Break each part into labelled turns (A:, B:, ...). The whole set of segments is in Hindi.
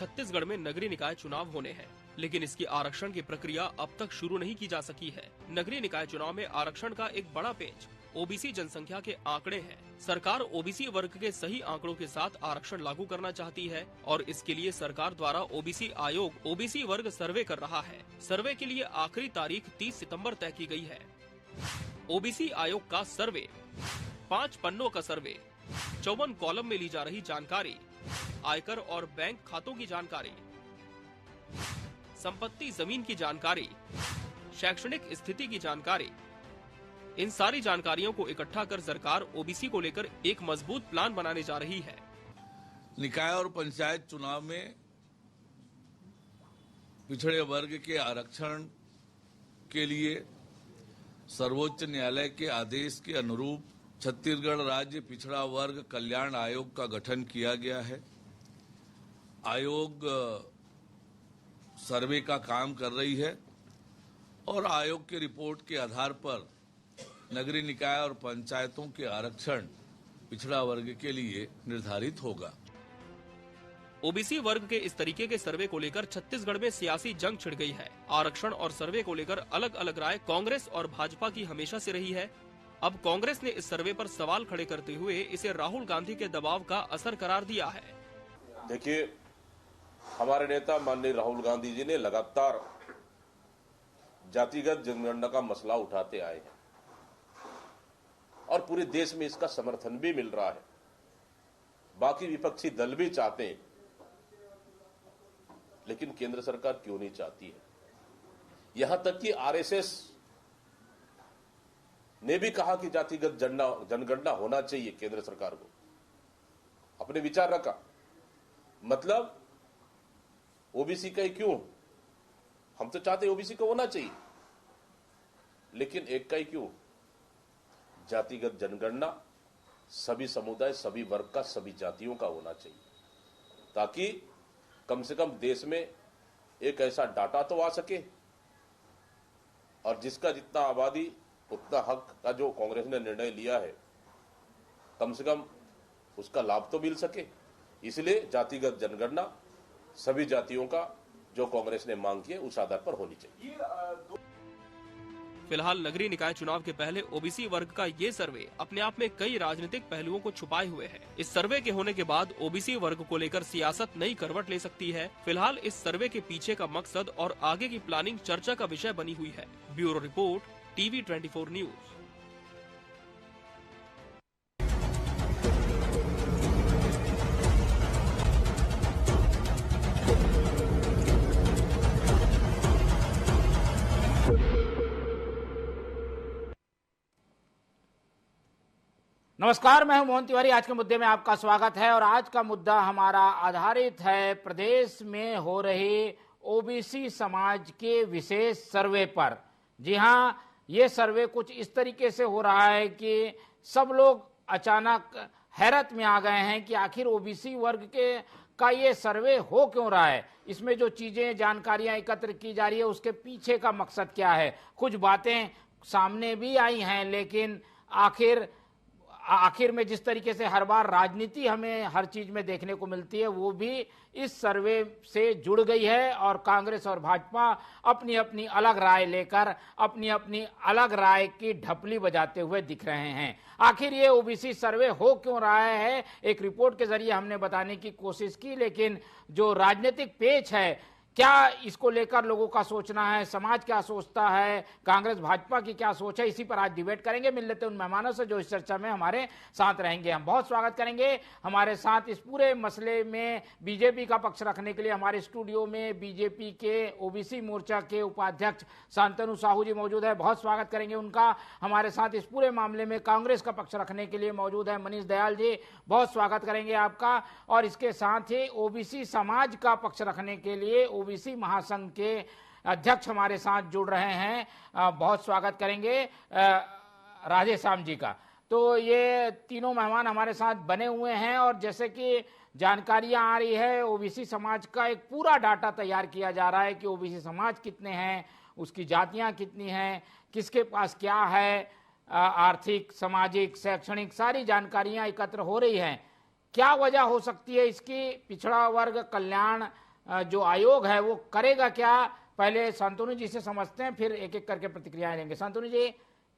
A: छत्तीसगढ़ में नगरीय निकाय चुनाव होने हैं, लेकिन इसकी आरक्षण की प्रक्रिया अब तक शुरू नहीं की जा सकी है। नगरीय निकाय चुनाव में आरक्षण का एक बड़ा पेच ओबीसी जनसंख्या के आंकड़े हैं। सरकार ओबीसी वर्ग के सही आंकड़ों के साथ आरक्षण लागू करना चाहती है और इसके लिए सरकार द्वारा ओबीसी आयोग ओबीसी वर्ग सर्वे कर रहा है। सर्वे के लिए आखिरी तारीख 30 सितंबर तय की गई है। ओबीसी आयोग का सर्वे 5 पन्नों का सर्वे, 54 कॉलम में ली जा रही जानकारी, आयकर और बैंक खातों की जानकारी, संपत्ति जमीन की जानकारी, शैक्षणिक स्थिति की जानकारी, इन सारी जानकारियों को इकट्ठा कर सरकार ओबीसी को लेकर एक मजबूत प्लान बनाने जा रही है।
B: निकाय और पंचायत चुनाव में पिछड़े वर्ग के आरक्षण के लिए सर्वोच्च न्यायालय के आदेश के अनुरूप छत्तीसगढ़ राज्य पिछड़ा वर्ग कल्याण आयोग का गठन किया गया है। आयोग सर्वे का काम कर रही है और आयोग की रिपोर्ट के आधार पर नगरीय निकाय और पंचायतों के आरक्षण पिछड़ा वर्ग के लिए निर्धारित होगा।
A: ओबीसी वर्ग के इस तरीके के सर्वे को लेकर छत्तीसगढ़ में सियासी जंग छिड़ गई है। आरक्षण और सर्वे को लेकर अलग अलग राय कांग्रेस और भाजपा की हमेशा से रही है। अब कांग्रेस ने इस सर्वे पर सवाल खड़े करते हुए इसे राहुल गांधी के दबाव का असर करार दिया है।
C: देखिए, हमारे नेता माननीय राहुल गांधी जी ने लगातार जातिगत जनगणना का मसला उठाते आए हैं और पूरे देश में इसका समर्थन भी मिल रहा है। बाकी विपक्षी दल भी चाहते हैं, लेकिन केंद्र सरकार क्यों नहीं चाहती है? यहां तक कि आरएसएस ने भी कहा कि जातिगत जनगणना होना चाहिए। केंद्र सरकार को अपने विचार रखा, मतलब ओबीसी का ही क्यों? हम तो चाहते ओबीसी को होना चाहिए, लेकिन एक का ही क्यों? जातिगत जनगणना सभी समुदाय, सभी वर्ग का, सभी जातियों का होना चाहिए, ताकि कम से कम देश में एक ऐसा डाटा तो आ सके और जिसका जितना आबादी उतना हक का जो कांग्रेस ने निर्णय लिया है, कम से कम उसका लाभ तो मिल सके। इसलिए जातिगत जनगणना सभी जातियों का जो कांग्रेस ने मांग की है उस आधार पर होनी चाहिए।
A: फिलहाल नगरीय निकाय चुनाव के पहले ओबीसी वर्ग का ये सर्वे अपने आप में कई राजनीतिक पहलुओं को छुपाए हुए है। इस सर्वे के होने के बाद ओबीसी वर्ग को लेकर सियासत नई करवट ले सकती है। फिलहाल इस सर्वे के पीछे का मकसद और आगे की प्लानिंग चर्चा का विषय बनी हुई है। Bureau report, TV 24 news.
D: नमस्कार, मैं हूं मोहन तिवारी। आज के मुद्दे में आपका स्वागत है और आज का मुद्दा हमारा आधारित है प्रदेश में हो रही ओबीसी समाज के विशेष सर्वे पर। जी हां, ये सर्वे कुछ इस तरीके से हो रहा है कि सब लोग अचानक हैरत में आ गए हैं कि आखिर ओबीसी वर्ग के का ये सर्वे हो क्यों रहा है, इसमें जो चीजें जानकारियां एकत्र की जा रही है उसके पीछे का मकसद क्या है। कुछ बातें सामने भी आई हैं, लेकिन आखिर में जिस तरीके से हर बार राजनीति हमें हर चीज में देखने को मिलती है, वो भी इस सर्वे से जुड़ गई है और कांग्रेस और भाजपा अपनी अपनी अलग राय लेकर अपनी अपनी अलग राय की ढपली बजाते हुए दिख रहे हैं। आखिर ये ओबीसी सर्वे हो क्यों रहा है, एक रिपोर्ट के जरिए हमने बताने की कोशिश की, लेकिन जो राजनीतिक पेच है, क्या इसको लेकर लोगों का सोचना है, समाज क्या सोचता है, कांग्रेस भाजपा की क्या सोच है, इसी पर आज डिबेट करेंगे। मिल लेते हैं उन मेहमानों से जो इस चर्चा में हमारे साथ रहेंगे। हम बहुत स्वागत करेंगे हमारे साथ इस पूरे मसले में बीजेपी का पक्ष रखने के लिए हमारे स्टूडियो में बीजेपी के ओबीसी मोर्चा के उपाध्यक्ष शांतनु साहू जी मौजूद है, बहुत स्वागत करेंगे उनका। हमारे साथ इस पूरे मामले में कांग्रेस का पक्ष रखने के लिए मौजूद है मनीष दयाल जी, बहुत स्वागत करेंगे आपका। और इसके साथ ही ओबीसी समाज का पक्ष रखने के लिए ओबीसी महासंघ के अध्यक्ष हमारे साथ जुड़ रहे हैं, बहुत स्वागत करेंगे राधेश्याम जी का। तो ये तीनों मेहमान हमारे साथ बने हुए हैं और जैसे कि जानकारियां आ रही है, ओबीसी समाज का एक पूरा डाटा तैयार किया जा रहा है कि ओबीसी समाज कितने हैं, उसकी जातियां कितनी हैं, किसके पास क्या है, आर्थिक, सामाजिक, शैक्षणिक सारी जानकारियां एकत्र हो रही हैं। क्या वजह हो सकती है इसकी? पिछड़ा वर्ग कल्याण जो आयोग है वो करेगा क्या? पहले शांतनु जी से समझते हैं, फिर एक एक करके प्रतिक्रियाएं लेंगे। शांतनु जी,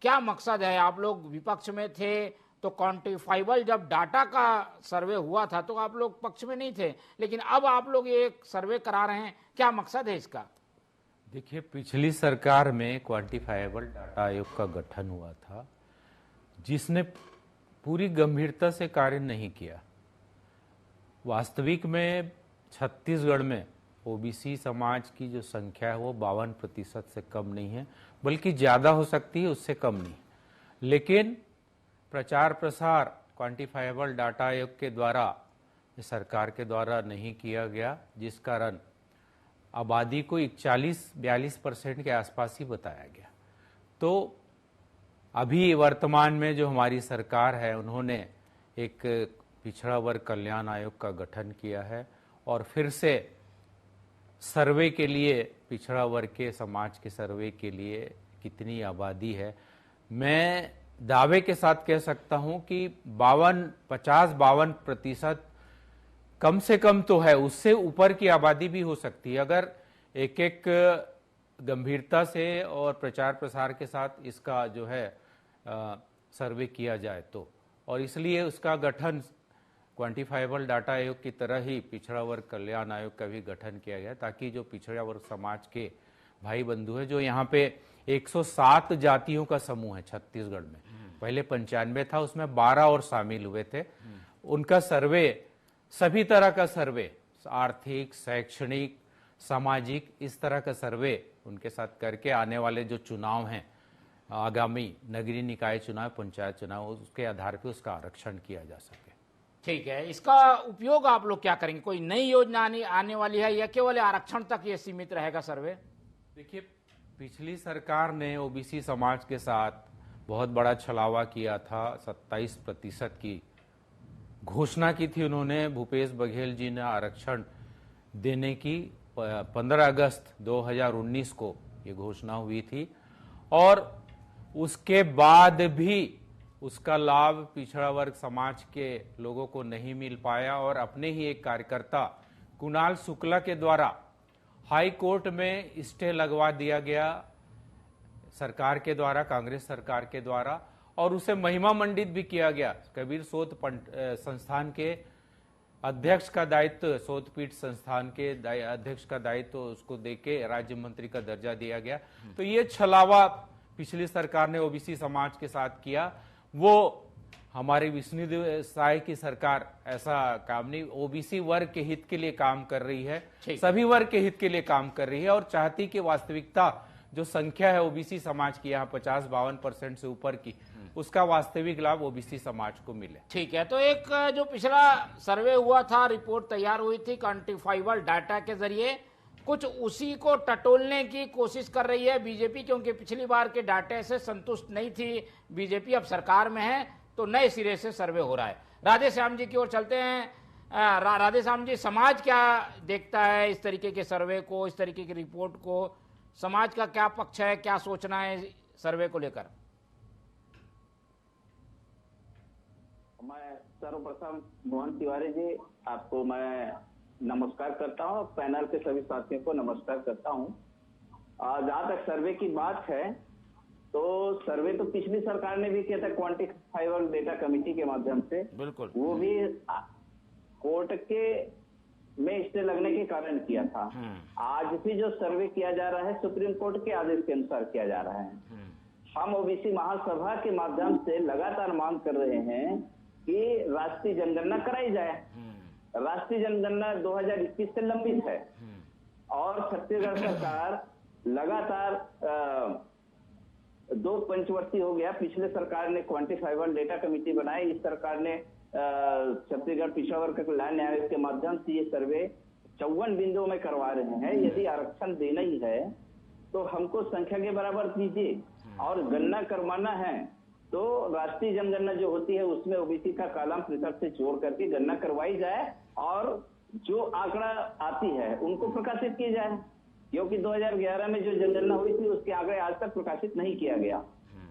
D: क्या मकसद है? आप लोग विपक्ष में थे तो क्वांटिफाइबल जब डाटा का सर्वे हुआ था तो आप लोग पक्ष में नहीं थे, लेकिन अब आप लोग ये सर्वे करा रहे हैं, क्या मकसद है इसका?
E: देखिए, पिछली सरकार में क्वांटिफाइबल डाटा आयोग का गठन हुआ था, जिसने पूरी गंभीरता से कार्य नहीं किया। वास्तविक में छत्तीसगढ़ में ओबीसी समाज की जो संख्या है वो 52% से कम नहीं है, बल्कि ज़्यादा हो सकती है, उससे कम नहीं। लेकिन प्रचार प्रसार क्वांटिफाइबल डाटा आयोग के द्वारा, सरकार के द्वारा नहीं किया गया, जिस कारण आबादी को 41-42% के आसपास ही बताया गया। तो अभी वर्तमान में जो हमारी सरकार है, उन्होंने एक पिछड़ा वर्ग कल्याण आयोग का गठन किया है और फिर से सर्वे के लिए, पिछड़ा वर्ग के समाज के सर्वे के लिए कितनी आबादी है, मैं दावे के साथ कह सकता हूं कि 50-52% कम से कम तो है, उससे ऊपर की आबादी भी हो सकती है अगर एक एक गंभीरता से और प्रचार प्रसार के साथ इसका जो है सर्वे किया जाए तो। और इसलिए उसका गठन क्वांटिफाइबल डाटा आयोग की तरह ही पिछड़ा वर्ग कल्याण आयोग का भी गठन किया गया, ताकि जो पिछड़ा वर्ग समाज के भाई बंधु है, जो यहाँ पे 107 जातियों का समूह है छत्तीसगढ़ में, पहले 95 था, उसमें 12 और शामिल हुए थे, उनका सर्वे, सभी तरह का सर्वे, आर्थिक, शैक्षणिक, सामाजिक, इस तरह का सर्वे उनके साथ करके आने वाले जो चुनाव हैं, आगामी नगरीय निकाय चुनाव, पंचायत चुनाव, उसके आधार पर उसका आरक्षण किया जा सके।
D: ठीक है, इसका उपयोग आप लोग क्या करेंगे? कोई नई योजना आने वाली है या केवल आरक्षण तक ये सीमित रहेगा सर्वे?
E: देखिए, पिछली सरकार ने ओबीसी समाज के साथ बहुत बड़ा छलावा किया था, 27% की घोषणा की थी उन्होंने। भूपेश बघेल जी ने आरक्षण देने की 15 अगस्त 2019 को ये घोषणा हुई थी और उसके बाद भी उसका लाभ पिछड़ा वर्ग समाज के लोगों को नहीं मिल पाया और अपने ही एक कार्यकर्ता कुणाल शुक्ला के द्वारा हाई कोर्ट में स्टे लगवा दिया गया सरकार के द्वारा, कांग्रेस सरकार के द्वारा, और उसे महिमा मंडित भी किया गया। कबीर शोध संस्थान के अध्यक्ष का दायित्व, शोधपीठ संस्थान के अध्यक्ष का दायित्व उसको देके राज्य मंत्री का दर्जा दिया गया। तो ये छलावा पिछली सरकार ने ओबीसी समाज के साथ किया, वो हमारी विष्णुदेव साय की सरकार ऐसा काम नहीं, ओबीसी वर्ग के हित के लिए काम कर रही है, सभी वर्ग के हित के लिए काम कर रही है और चाहती कि वास्तविकता जो संख्या है ओबीसी समाज की यहाँ 50-52% से ऊपर की, उसका वास्तविक लाभ ओबीसी समाज को मिले।
D: ठीक है, तो एक जो पिछला सर्वे हुआ था, रिपोर्ट तैयार हुई थी क्वांटिफाइबल डाटा के जरिए, कुछ उसी को टटोलने की कोशिश कर रही है बीजेपी, क्योंकि पिछली बार के डाटे से संतुष्ट नहीं थी बीजेपी, अब सरकार में है तो नए सिरे से सर्वे हो रहा है। राधे श्याम जी की ओर चलते हैं। राधे श्याम जी, समाज क्या देखता है इस तरीके के सर्वे को, इस तरीके की रिपोर्ट को? समाज का क्या पक्ष है, क्या सोचना है सर्वे को लेकर?
F: मैं सर्वप्रथम मोहन तिवारी जी, आपको मैं नमस्कार करता हूँ, पैनल के सभी साथियों को नमस्कार करता हूँ। जहाँ तक सर्वे की बात है तो सर्वे तो पिछली सरकार ने भी किया था क्वांटिफाइबल डेटा कमेटी के माध्यम से,
D: बिल्कुल, वो
F: भी कोर्ट के में स्टे लगने के कारण किया था। आज भी जो सर्वे किया जा रहा है सुप्रीम कोर्ट के आदेश के अनुसार किया जा रहा है। हम ओबीसी महासभा के माध्यम से लगातार मांग कर रहे हैं कि राष्ट्रीय जनगणना कराई जाए। राष्ट्रीय जनगणना 2021 से लंबित है और छत्तीसगढ़ सरकार लगातार 2 पंचवर्षीय हो गया। पिछले सरकार ने क्वांटिफाइबल डेटा कमेटी बनाई, इस सरकार ने छत्तीसगढ़ पिछड़ा वर्ग कल्याण आयोग के माध्यम से ये सर्वे 54 बिंदुओं में करवा रहे हैं। यदि आरक्षण देना ही है तो हमको संख्या के बराबर दीजिए, और गणना करवाना है तो राष्ट्रीय जनगणना जो होती है उसमें ओबीसी का कॉलम पृथक से जोड़ करके गणना करवाई जाए और जो आंकड़ा आती है उनको प्रकाशित किया जाए, क्योंकि 2011 में जो जनगणना हुई थी उसके आंकड़े आज तक प्रकाशित नहीं किया गया।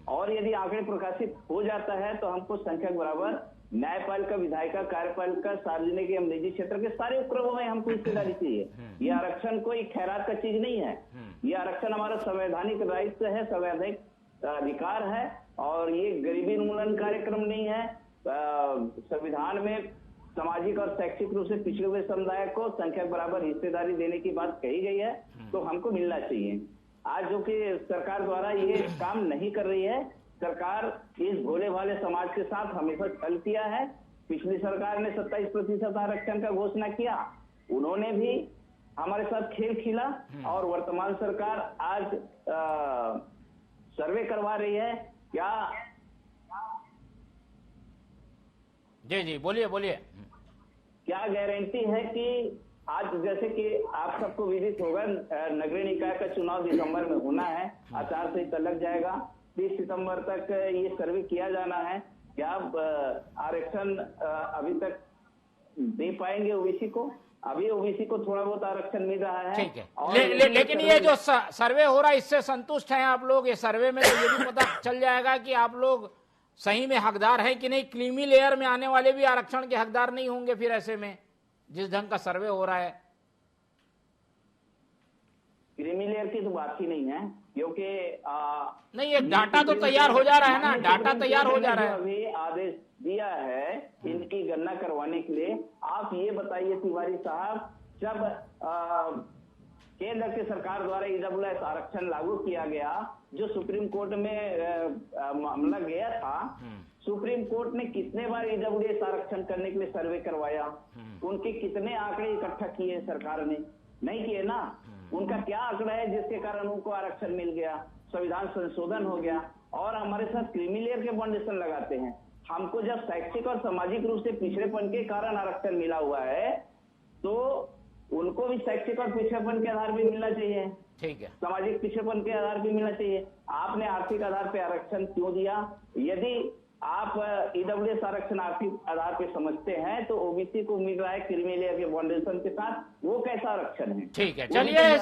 F: और यदि आंकड़े प्रकाशित हो जाता है तो हमको संख्या के बराबर न्यायपालिका, विधायिका, कार्यपालिका, सार्वजनिक एवं निजी क्षेत्र के सारे उपक्रमों में हमको हिस्सेदारी चाहिए। ये आरक्षण कोई खैरात का चीज नहीं है। ये आरक्षण हमारा संवैधानिक दायित्व है, संवैधानिक अधिकार है, और ये गरीबी उन्मूलन कार्यक्रम नहीं है। संविधान में सामाजिक और शैक्षिक रूप से पिछड़े हुए समुदाय को संख्या बराबर हिस्सेदारी देने की बात कही गई है, तो हमको मिलना चाहिए। आज जो कि सरकार द्वारा ये काम नहीं कर रही है, सरकार इस भोले भाले समाज के साथ हमेशा छल किया है। पिछली सरकार ने 27% आरक्षण का घोषणा किया, उन्होंने भी हमारे साथ खेल खेला, और वर्तमान सरकार आज सर्वे करवा रही है। क्या
D: जी बोलिए बोलिए।
F: क्या गारंटी है कि आज, जैसे कि आप सबको विदित होगा, नगरीय निकाय का चुनाव दिसंबर में होना है, आचार संहिता लग जाएगा, 30 सितंबर तक ये सर्वे किया जाना है। क्या आरक्षण अभी तक दे पाएंगे ओबीसी को? अभी ओबीसी को थोड़ा बहुत आरक्षण मिल रहा है।
D: ठीक है, लेकिन ये जो सर्वे हो रहा है, इससे संतुष्ट हैं आप लोग? ये सर्वे में तो ये भी पता चल जाएगा कि आप लोग सही में हकदार हैं कि नहीं। क्रीमी लेयर में आने वाले भी आरक्षण के हकदार नहीं होंगे फिर ऐसे में, जिस ढंग का सर्वे हो रहा है।
F: क्रीमी लेयर की तो बात ही नहीं है, क्योंकि
D: नहीं, एक डाटा तो तैयार हो जा रहा है ना, डाटा तैयार हो जा रहा है।
F: अभी आदेश दिया है इनकी गणना करवाने के लिए। आप ये बताइए तिवारी साहब, जब केंद्र की सरकार द्वारा ईडब्ल्यूएस आरक्षण लागू किया गया, जो सुप्रीम कोर्ट में मामला गया था, सुप्रीम कोर्ट ने कितने बार ईडब्ल्यूएस आरक्षण करने के लिए सर्वे करवाया? उनके कितने आंकड़े इकट्ठा किए सरकार ने? नहीं किए ना। उनका क्या आंकड़ा है जिसके कारण उनको आरक्षण मिल गया, संविधान संशोधन हो गया, और हमारे साथ क्रीमी लेयर के फाउंडेशन लगाते हैं। हमको जब शैक्षिक और सामाजिक रूप से पिछड़ेपन के कारण आरक्षण मिला हुआ है, तो उनको भी शैक्षिक और पिछड़ेपन के आधार पर मिलना चाहिए।
D: ठीक है,
F: सामाजिक पिछड़ेपन के आधार पर मिलना चाहिए। आपने आर्थिक आधार पर आरक्षण क्यों दिया? यदि आप ईडब्ल्यूएस आरक्षण आर्थिक आधार पर समझते हैं, तो ओबीसी को मिल रहा है क्रीमी लेयर के फाउंडेशन के साथ, वो कैसा आरक्षण है?
D: ठीक है, चलिए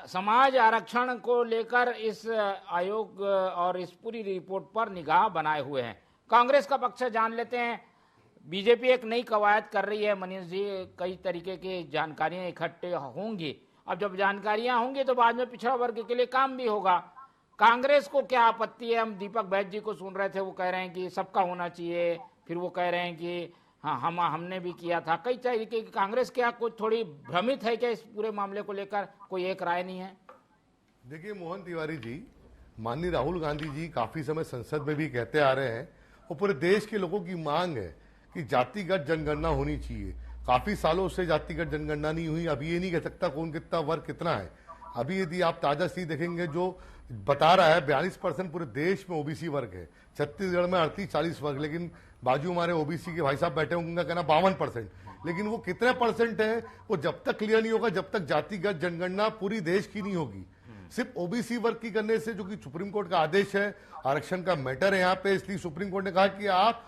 D: समाज आरक्षण को लेकर इस आयोग और इस पूरी रिपोर्ट पर निगाह बनाए हुए हैं। कांग्रेस का पक्ष जान लेते हैं। बीजेपी एक नई कवायद कर रही है मनीष जी, कई तरीके की जानकारियां इकट्ठे होंगी। अब जब जानकारियां होंगी तो बाद में पिछड़ा वर्ग के लिए काम भी होगा। कांग्रेस को क्या आपत्ति है? हम दीपक बैद जी को सुन रहे थे, वो कह रहे हैं कि सबका होना चाहिए, फिर वो कह रहे हैं कि हाँ हमने भी किया था। कई तरीके की कांग्रेस क्या कुछ थोड़ी भ्रमित है क्या इस पूरे मामले को लेकर? कोई एक राय नहीं है?
G: देखिए मोहन तिवारी जी, माननीय राहुल गांधी जी काफी समय संसद में भी कहते आ रहे हैं, और पूरे देश के लोगों की मांग है कि जातिगत जनगणना होनी चाहिए। काफी सालों से जातिगत जनगणना नहीं हुई। अभी ये नहीं कह सकता कौन कितना वर्ग कितना है। अभी यदि आप ताजा स्थिति देखेंगे, जो बता रहा है 42% पूरे देश में ओबीसी वर्ग है, छत्तीसगढ़ में 38-40 वर्ग, लेकिन बाजू हमारे ओबीसी के भाई साहब बैठे होंगे, उनका कहना 52%। लेकिन वो कितने परसेंट है, वो जब तक क्लियर नहीं होगा, जब तक जातिगत जनगणना पूरी देश की नहीं होगी। सिर्फ ओबीसी वर्ग की करने से, जो कि सुप्रीम कोर्ट का आदेश है, आरक्षण का मैटर है यहाँ पे, इसलिए सुप्रीम कोर्ट ने कहा कि आप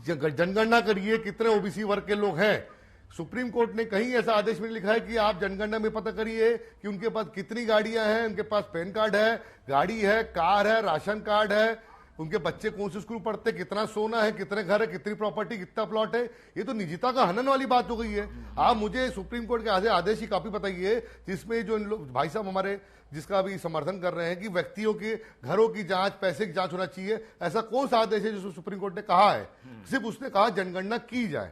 G: जनगणना करिए कितने ओबीसी वर्ग के लोग हैं। सुप्रीम कोर्ट ने कहीं ऐसा आदेश में लिखा है कि आप जनगणना में पता करिए कि उनके पास कितनी गाड़ियां हैं, उनके पास पैन कार्ड है, गाड़ी है, कार है, राशन कार्ड है, उनके बच्चे कौन से स्कूल पढ़ते, कितना सोना है, कितने घर है, कितनी प्रॉपर्टी, कितना प्लॉट है। ये तो निजता का हनन वाली बात हो गई है। आप मुझे सुप्रीम कोर्ट के आदेश की कॉपी बताइए जिसमें जो इन लोग भाई साहब हमारे जिसका भी समर्थन कर रहे हैं कि व्यक्तियों के घरों की जांच, पैसे की जांच होना चाहिए, ऐसा कौन सा आदेश है जो सुप्रीम कोर्ट ने कहा है? सिर्फ उसने कहा जनगणना की जाए।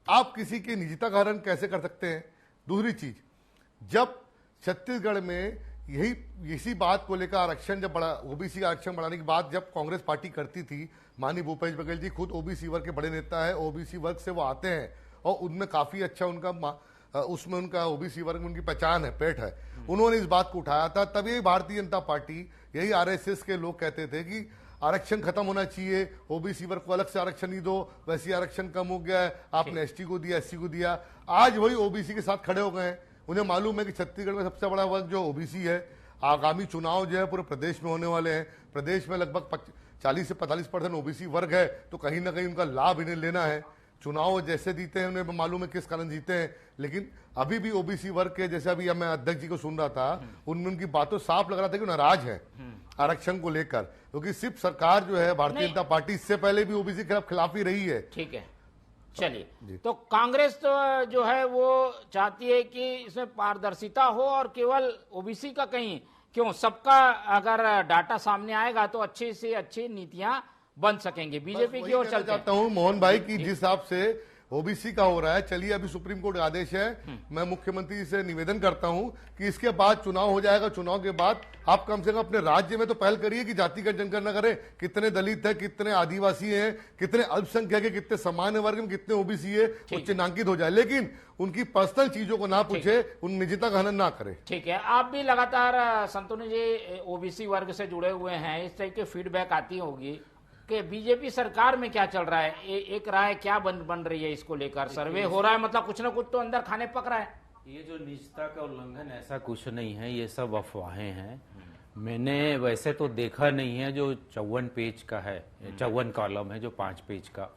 G: आप किसी की निजता का हनन कैसे कर सकते हैं? दूसरी चीज, जब छत्तीसगढ़ में इसी बात को लेकर आरक्षण जब बढ़ा, ओबीसी आरक्षण बढ़ाने की बात जब कांग्रेस पार्टी करती थी, माननीय भूपेश बघेल जी खुद ओबीसी वर्ग के बड़े नेता है, ओबीसी वर्ग से वो आते हैं और उनमें काफी अच्छा उसमें उनका ओबीसी वर्ग में उनकी पहचान है, पेट है। उन्होंने इस बात को उठाया था, तब यही भारतीय जनता पार्टी, यही आरएसएस के लोग कहते थे कि आरक्षण खत्म होना चाहिए, ओबीसी वर्ग को अलग से आरक्षण नहीं दो, वैसे आरक्षण कम हो गया है, आपने एसटी को दिया, एससी को दिया। आज वही ओबीसी के साथ खड़े हो गए हैं। उन्हें मालूम है कि छत्तीसगढ़ में सबसे बड़ा वर्ग जो ओबीसी है। आगामी चुनाव जो है पूरे प्रदेश में होने वाले हैं। प्रदेश में लगभग 40 से 45% ओबीसी वर्ग है, तो कहीं ना कहीं उनका लाभ इन्हें लेना है। चुनाव जैसे जीते हैं उन्हें मालूम है किस कारण जीते हैं, लेकिन अभी भी ओबीसी वर्ग के, जैसे अभी मैं अध्यक्ष जी को सुन रहा था, उनमें उनकी बातों साफ लग रहा था कि नाराज है। आरक्षण को लेकर, क्योंकि सिर्फ सरकार जो है भारतीय जनता पार्टी इससे पहले भी ओबीसी के खिलाफ ही रही है।
D: ठीक है, चलिए, तो कांग्रेस तो जो है वो चाहती है कि इसमें पारदर्शिता हो और केवल ओबीसी का कहीं क्यों, सबका अगर डाटा सामने आएगा तो अच्छी से अच्छी नीतियां बन सकेंगी। बीजेपी की ओर चलते
G: चाहता हूं मोहन भाई की जिस हिसाब से ओबीसी का हो रहा है, चलिए अभी सुप्रीम कोर्ट का आदेश है, मैं मुख्यमंत्री से निवेदन करता हूं कि इसके बाद चुनाव हो जाएगा, चुनाव के बाद आप कम से कम अपने राज्य में तो पहल करिए कि जातिगत जनगणना करें, कितने दलित है, कितने आदिवासी हैं, कितने अल्पसंख्यक है, कितने सामान्य वर्ग में कितने ओबीसी है, वो चिन्हांकित हो जाए, लेकिन उनकी पर्सनल चीजों को ना पूछे, उन निजता का हनन ना करे।
D: ठीक है, आप भी लगातार संतोष जी ओबीसी वर्ग से जुड़े हुए हैं, इस तरह की फीडबैक आती होगी कि बीजेपी सरकार में क्या चल रहा है, एक राय क्या बन रही है इसको लेकर, सर्वे हो रहा है, मतलब कुछ ना कुछ तो अंदर खाने पक रहा है।
E: ये जो निजता का उल्लंघन ऐसा कुछ नहीं है, ये सब अफवाहें हैं। मैंने वैसे तो देखा नहीं है जो 54 पेज का है, 54 कॉलम है जो 5 पेज का,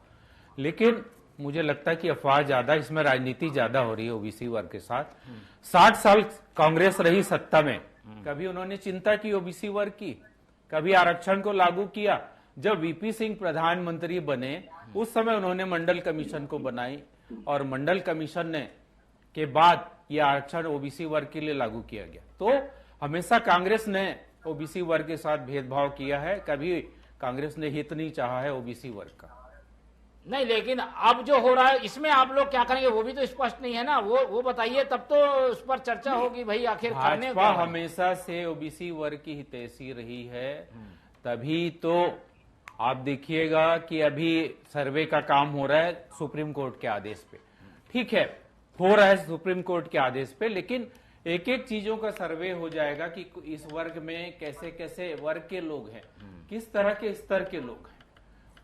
E: लेकिन मुझे लगता है कि अफवाह ज्यादा, इसमें राजनीति ज्यादा हो रही है ओबीसी वर्ग के साथ। 60 साल कांग्रेस रही सत्ता में, कभी उन्होंने चिंता की ओबीसी वर्ग की, कभी आरक्षण को लागू किया। जब वीपी सिंह प्रधानमंत्री बने उस समय उन्होंने मंडल कमीशन को बनाई और मंडल कमीशन ने के बाद यह आरक्षण ओबीसी वर्ग के लिए लागू किया गया। तो हमेशा कांग्रेस ने ओबीसी वर्ग के साथ भेदभाव किया है, कभी कांग्रेस ने हित नहीं चाहा है ओबीसी वर्ग का।
D: नहीं, लेकिन अब जो हो रहा है इसमें आप लोग क्या करेंगे वो भी तो स्पष्ट नहीं है ना, वो बताइए, तब तो उस पर चर्चा होगी भाई आखिर करने।
E: भाजपा हमेशा से ओबीसी वर्ग की हितैषी रही है, तभी तो आप देखिएगा कि अभी सर्वे का काम हो रहा है सुप्रीम कोर्ट के आदेश पे। ठीक है, हो रहा है सुप्रीम कोर्ट के आदेश पे, लेकिन एक एक चीजों का सर्वे हो जाएगा कि इस वर्ग में कैसे कैसे वर्ग के लोग हैं, किस तरह के स्तर के लोग हैं,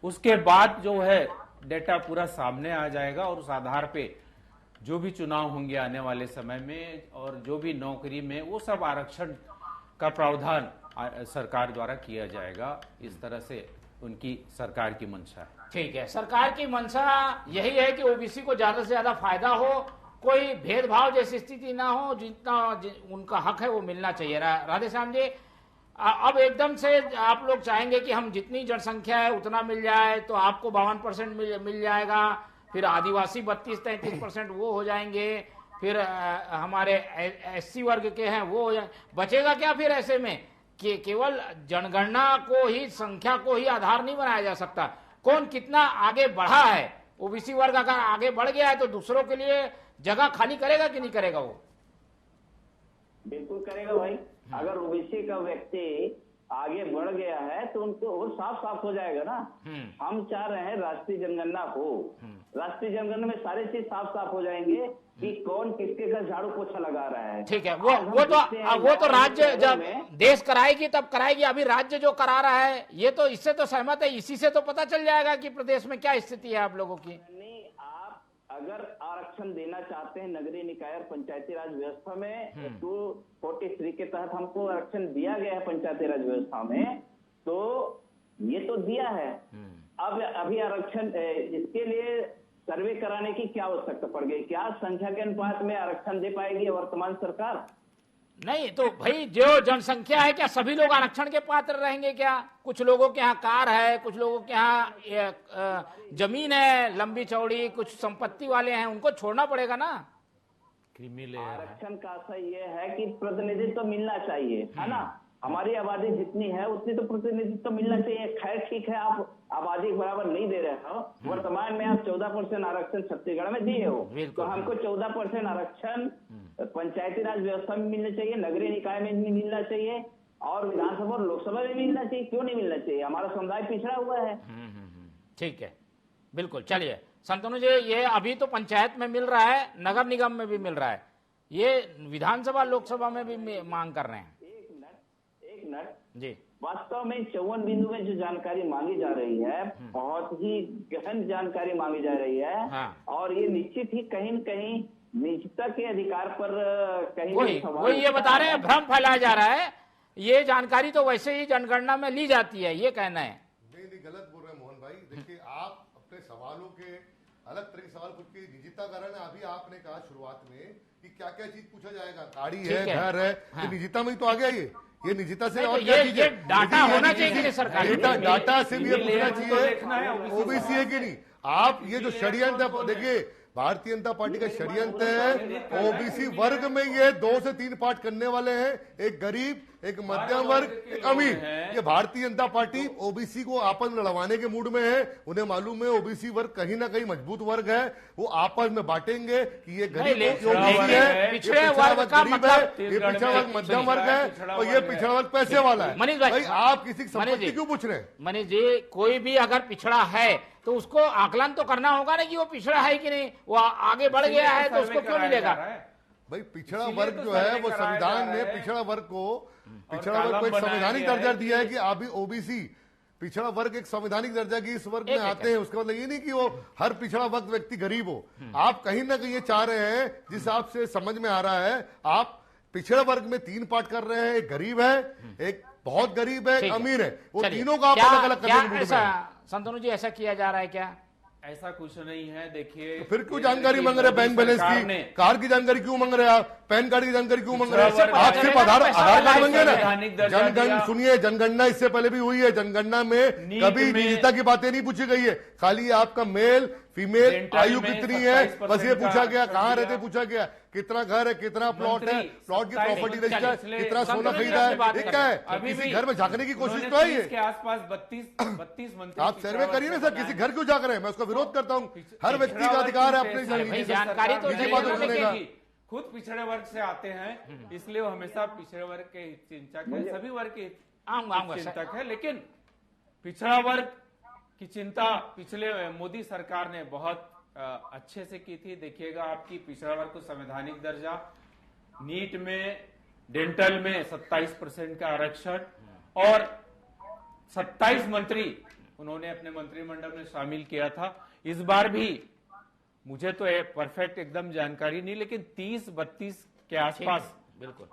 E: उसके बाद जो है डेटा पूरा सामने आ जाएगा और उस आधार पे जो भी चुनाव होंगे आने वाले समय में और जो भी नौकरी में, वो सब आरक्षण का प्रावधान सरकार द्वारा किया जाएगा। इस तरह से उनकी सरकार की मंशा है।
D: ठीक है, सरकार की मंशा यही है कि ओबीसी को ज्यादा से ज्यादा फायदा हो, कोई भेदभाव जैसी स्थिति ना हो, जितना उनका हक है वो मिलना चाहिए। राधे श्याम जी, अब एकदम से आप लोग चाहेंगे कि हम जितनी जनसंख्या है उतना मिल जाए, तो आपको 52% मिल जाएगा, फिर आदिवासी 32-33% वो हो जाएंगे, फिर हमारे एससी वर्ग के हैं वो हो जाए, बचेगा क्या फिर ऐसे में? कि केवल जनगणना को ही, संख्या को ही आधार नहीं बनाया जा सकता, कौन कितना आगे बढ़ा है। ओबीसी वर्ग अगर आगे बढ़ गया है तो दूसरों के लिए जगह खाली करेगा कि नहीं करेगा? वो
F: बिल्कुल करेगा भाई। अगर ओबीसी का व्यक्ति आगे बढ़ गया है तो उनको वो साफ साफ हो जाएगा ना। हम चाह रहे हैं राष्ट्रीय जनगणना हो, राष्ट्रीय जनगणना में सारी चीज साफ साफ हो जाएंगे कि कौन किसके घर झाड़ू पोछा लगा रहा है।
D: ठीक है, वो तो राज्य जब देश कराएगी तब कराएगी, अभी राज्य जो करा रहा है ये तो इससे तो सहमत है, इसी से तो पता चल जाएगा कि प्रदेश में क्या स्थिति है आप लोगों की।
F: आप अगर आरक्षण देना चाहते हैं नगरीय निकाय और पंचायती राज व्यवस्था में, 243 के तहत हमको आरक्षण दिया गया है पंचायती राज व्यवस्था में, तो ये तो दिया है। अब अभी आरक्षण इसके लिए सर्वे कराने की क्या आवश्यकता पड़ गई? क्या संख्या के अनुपात में आरक्षण दे पाएगी वर्तमान सरकार?
D: नहीं तो भाई जो जनसंख्या है, क्या सभी लोग आरक्षण के पात्र रहेंगे क्या? कुछ लोगों के यहाँ कार है, कुछ लोगों के यहाँ जमीन है लंबी चौड़ी, कुछ संपत्ति वाले हैं, उनको छोड़ना पड़ेगा ना।
F: आरक्षण का आशय ये है कि प्रतिनिधित्व मिलना चाहिए, है ना। हमारी आबादी जितनी है उतनी तो प्रतिनिधित्व मिलना चाहिए। खैर ठीक है, आप आबादी के बराबर नहीं दे रहे हो, वर्तमान में आप 14% आरक्षण छत्तीसगढ़ में दिए हो, तो हमको 14% आरक्षण पंचायती राज व्यवस्था में मिलना चाहिए, नगरीय निकाय में भी मिलना चाहिए और विधानसभा और लोकसभा में मिलना चाहिए। क्यों नहीं मिलना चाहिए? हमारा समुदाय पिछड़ा हुआ है।
D: ठीक है, बिल्कुल। चलिए संतनु जी, ये अभी तो पंचायत में मिल रहा है, नगर निगम में भी मिल रहा है, ये विधानसभा लोकसभा में भी मांग कर रहे हैं।
F: एक मिनट
D: जी,
F: वास्तव में 54 बिंदु में जो जानकारी मांगी जा रही है, बहुत ही गहन जानकारी मांगी जा रही है।
D: हाँ।
F: और ये निश्चित ही कहीं न कहीं निजता के अधिकार पर कहीं
D: वही ये बता रहे हैं, भ्रम फैलाया जा रहा है। ये जानकारी तो वैसे ही जनगणना में ली जाती है, ये कहना है।
G: नहीं, गलत बोल रहे हैं मोहन भाई। देखिए, आप अपने सवालों के अलग तरह के सवाल पूछ के निजताकरण, अभी आपने कहा शुरुआत में कि क्या क्या चीज पूछा जाएगा, गाड़ी है, घर है, तो निजता में ही तो आ गया ये निजता से
D: नहीं,
G: और
D: तो
G: क्या
D: ये
G: चीज है?
D: डाटा होना चाहिए कि नहीं सरकार को?
G: डाटा से भी ये पूछना
E: तो
G: चाहिए ओबीसी है कि नहीं। आप ये जो षड्यंत्र देखिए, भारतीय जनता पार्टी का षड्यंत्र है, ओबीसी वर्ग में ये 2 से 3 पार्ट करने वाले हैं, एक गरीब, एक मध्यम वर्ग, एक अमीर। ये भारतीय जनता पार्टी ओबीसी को आपस में लड़वाने के मूड में है। उन्हें मालूम है ओबीसी वर्ग कहीं ना कहीं मजबूत वर्ग है, वो आपस में बांटेंगे कि ये गरीब ओबीसी है,
D: पिछड़े वर्ग का मतलब
G: ये पिछड़ा वर्ग मध्यम वर्ग है और ये पिछड़ा वर्ग पैसे वाला है।
D: मनीष भाई,
G: आप किसी की संपत्ति क्यों पूछ रहे हैं?
D: मनीष जी, कोई भी अगर पिछड़ा है तो उसको आकलन तो करना होगा ना कि वो पिछड़ा है कि नहीं, वो आगे बढ़ गया है तो उसको क्यों मिलेगा?
G: भाई पिछड़ा वर्ग जो है वो संविधान ने पिछड़ा वर्ग को एक संवैधानिक दर्जा दिया है कि अभी ओबीसी पिछड़ा वर्ग एक संवैधानिक दर्जा की इस वर्ग में आते हैं। उसका मतलब ये नहीं कि वो हर पिछड़ा वर्ग व्यक्ति गरीब हो। आप कहीं ना कहीं ये चाह रहे हैं, जिस हिसाब से समझ में आ रहा है, आप पिछड़ा वर्ग में 3 पार्ट कर रहे हैं, एक गरीब है, एक बहुत गरीब है, एक अमीर है, वो तीनों का आप अलग अलग करने
D: ऐसा संतनु जी ऐसा किया जा रहा है क्या?
E: ऐसा कुछ नहीं है। देखिए
G: तो फिर क्यों जानकारी मांग रहे हैं? बैंक बैलेंस की, कार की जानकारी क्यों मांग रहे हैं आप? पैन कार्ड की जानकारी क्यों मांग रहे हैं? आप सिर्फ आधार कार्ड मांगे ना। जनगणना सुनिए, जनगणना इससे पहले भी हुई है। जनगणना में कभी निजता की बातें नहीं पूछी गई है, खाली आपका मेल फीमेल आयु कितनी है बस ये पूछा गया। कहाँ रहते पूछा गया, कितना घर है, कितना प्लॉट है, प्लॉट की प्रॉपर्टी रजिस्टर, कितना सोना खरीदा है, ये क्या है?
E: अभी
G: किसी घर में झांकने की कोशिश तो है ये
E: के आसपास 32 मंत्री।
G: आप सर्वे करिए ना सर, किसी घर क्यों झांक रहे हैं? मैं उसका विरोध करता हूँ। हर व्यक्ति का अधिकार है अपने
D: जानकारी तो
G: सुनेगा।
E: खुद पिछड़े वर्ग से आते हैं, इसलिए वो हमेशा पिछड़े वर्ग के चिंतक है, सभी वर्ग के चिंतक है। लेकिन पिछड़ा वर्ग की चिंता पिछले मोदी सरकार ने बहुत अच्छे से की थी। देखिएगा आपकी पिछड़ा वर्ग को संवैधानिक दर्जा, नीट में, डेंटल में 27% का आरक्षण और 27 मंत्री उन्होंने अपने मंत्रिमंडल में शामिल किया था। इस बार भी मुझे तो परफेक्ट एकदम जानकारी नहीं, लेकिन 30-32 के आसपास बिल्कुल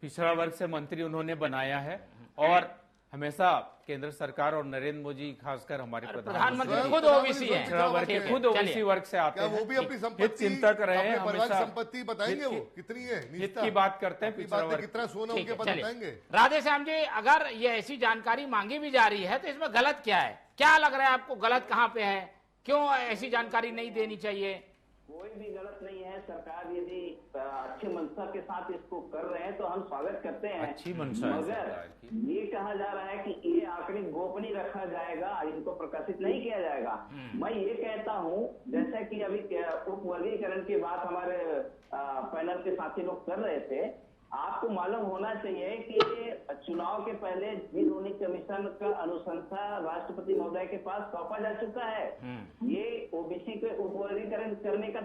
E: पिछड़ा वर्ग से मंत्री उन्होंने बनाया है। और हमेशा केंद्र सरकार और नरेंद्र मोदी खासकर हमारे
D: प्रधानमंत्री खुद ओबीसी है,
E: पिछड़ा वर्ग के खुद ओबीसी वर्ग से आते हैं।
G: वो भी अपनी संपत्ति
E: चिंतक रहे हैं, हमेशा
G: संपत्ति बताएंगे वो कितनी है,
E: हित की बात करते हैं, पिछड़ा वर्ग
G: कितना सोना उनके पास बताएंगे।
D: राधे श्याम जी, अगर ये ऐसी जानकारी मांगी भी जा रही है तो इसमें गलत क्या है? क्या लग रहा है आपको, गलत कहाँ पे है? क्यों ऐसी जानकारी नहीं देनी चाहिए?
F: कोई भी गलत नहीं है। सरकार यदि अच्छे मंशा के साथ इसको कर रहे हैं तो हम स्वागत करते हैं।
E: अच्छी मंशा है
F: मगर ये कहा जा रहा है कि ये आंकड़े गोपनीय रखा जाएगा, इनको प्रकाशित नहीं किया जाएगा। मैं ये कहता हूँ, जैसा कि अभी उप वर्गीकरण की बात हमारे पैनल के साथी लोग कर रहे थे, आपको मालूम होना चाहिए कि चुनाव के पहले जी कमीशन का अनुशंसा राष्ट्रपति महोदय के पास सौंपा जा चुका है। ये ओबीसी के उपवर्गीकरण करने का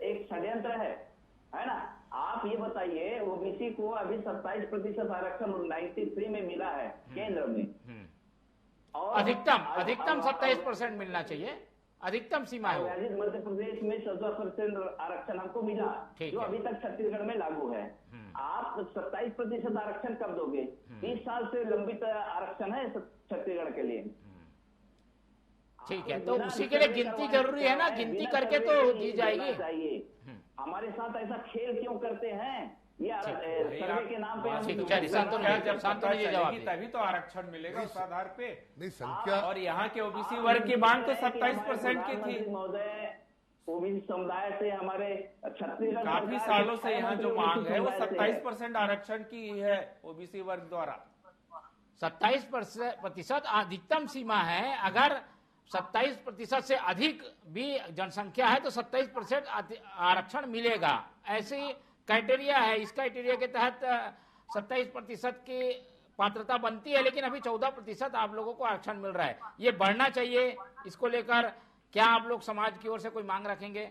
F: एक षड्यंत्र है ना? आप ये बताइए, ओबीसी को अभी 27% आरक्षण 93 में मिला है केंद्र में, और
D: अधिकतम 27% मिलना चाहिए, अधिकतम सीमा है।
F: मध्य प्रदेश में 14% आरक्षण हमको मिला, जो अभी तक छत्तीसगढ़ में लागू है। आप 27% आरक्षण कब दोगे? 30 साल से लंबित आरक्षण है छत्तीसगढ़ के लिए।
D: ठीक है, तो उसी के लिए गिनती जरूरी है ना, गिनती करके तो दी जाएगी।
F: हमारे साथ ऐसा खेल क्यों करते हैं? ये सर्वे के नाम पे
E: तभी तो आरक्षण मिलेगा उस आधार पे।
G: नहीं संख्या
E: और यहाँ के ओबीसी वर्ग की मांग तो 27% की थी
F: महोदय। ओबीसी समुदाय से हमारे छत्तीसगढ़
E: काफी सालों से यहाँ जो मांग है वो 27% आरक्षण की है ओबीसी वर्ग द्वारा।
D: 27% अधिकतम सीमा है। अगर 27% से अधिक भी जनसंख्या है तो 27% आरक्षण मिलेगा, ऐसी क्राइटेरिया है। इस क्राइटेरिया के तहत 27% की पात्रता बनती है, लेकिन अभी 14% आप लोगों को आरक्षण मिल रहा है। ये बढ़ना चाहिए। इसको लेकर क्या आप लोग समाज की ओर से कोई मांग रखेंगे?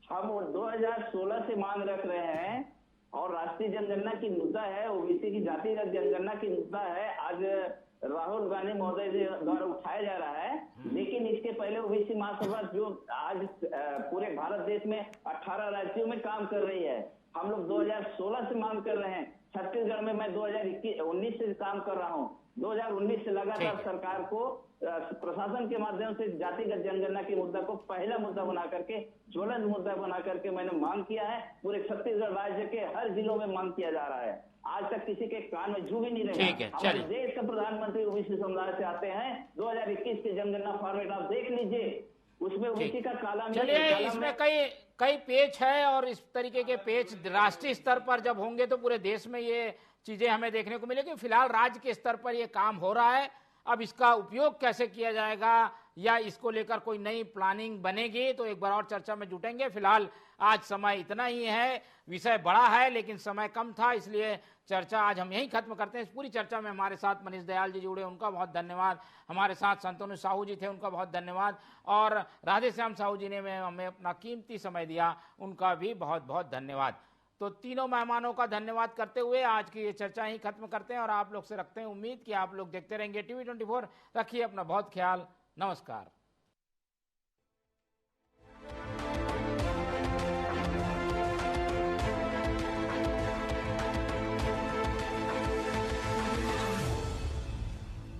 F: हम 2016 से मांग रख रहे हैं और राष्ट्रीय जनगणना की मुद्दा है, ओबीसी की जातिगत जनगणना की मुद्दा है। आज राहुल गांधी महोदय द्वारा उठाया जा रहा है, लेकिन इसके पहले ओबीसी महासभा जो आज पूरे भारत देश में 18 राज्यों में काम कर रही है, हम लोग 2016 से मांग कर रहे हैं। छत्तीसगढ़ में मैं 2019 से काम कर रहा हूँ। 2019 से लगातार सरकार को प्रशासन के माध्यम से जातिगत जनगणना के मुद्दा को पहला मुद्दा बना करके, ज्वलंत मुद्दा बना करके मैंने मांग किया है। पूरे छत्तीसगढ़ राज्य के हर जिलों में मांग किया जा रहा है। आज तक किसी के कान में जू भी नहीं रहा।
D: ठीक है,
F: हमारे
D: चलिए।
F: देश का प्रधानमंत्री ओबीसी समुदाय से आते हैं। 2021 के जनगणना फॉर्मेट आप देख लीजिए, उसमें ओबीसी का कालम
D: चलिए, इसमें कई पेच है और इस तरीके के पेच राष्ट्रीय स्तर पर जब होंगे तो पूरे देश में ये चीजें हमें देखने को मिलेगी। फिलहाल राज्य के स्तर पर ये काम हो रहा है। अब इसका उपयोग कैसे किया जाएगा या इसको लेकर कोई नई प्लानिंग बनेगी तो एक बार और चर्चा में जुटेंगे। फिलहाल आज समय इतना ही है, विषय बड़ा है लेकिन समय कम था, इसलिए चर्चा आज हम यहीं खत्म करते हैं। इस पूरी चर्चा में हमारे साथ मनीष दयाल जी जुड़े, उनका बहुत धन्यवाद। हमारे साथ संतोष साहू जी थे, उनका बहुत धन्यवाद। और राधे श्याम साहू जी ने हमें अपना कीमती समय दिया, उनका भी बहुत बहुत धन्यवाद। तो तीनों मेहमानों का धन्यवाद करते हुए आज की ये चर्चा ही खत्म करते हैं और आप लोग से रखते हैं उम्मीद कि आप लोग देखते रहेंगे TV24। रखिए अपना बहुत ख्याल। नमस्कार।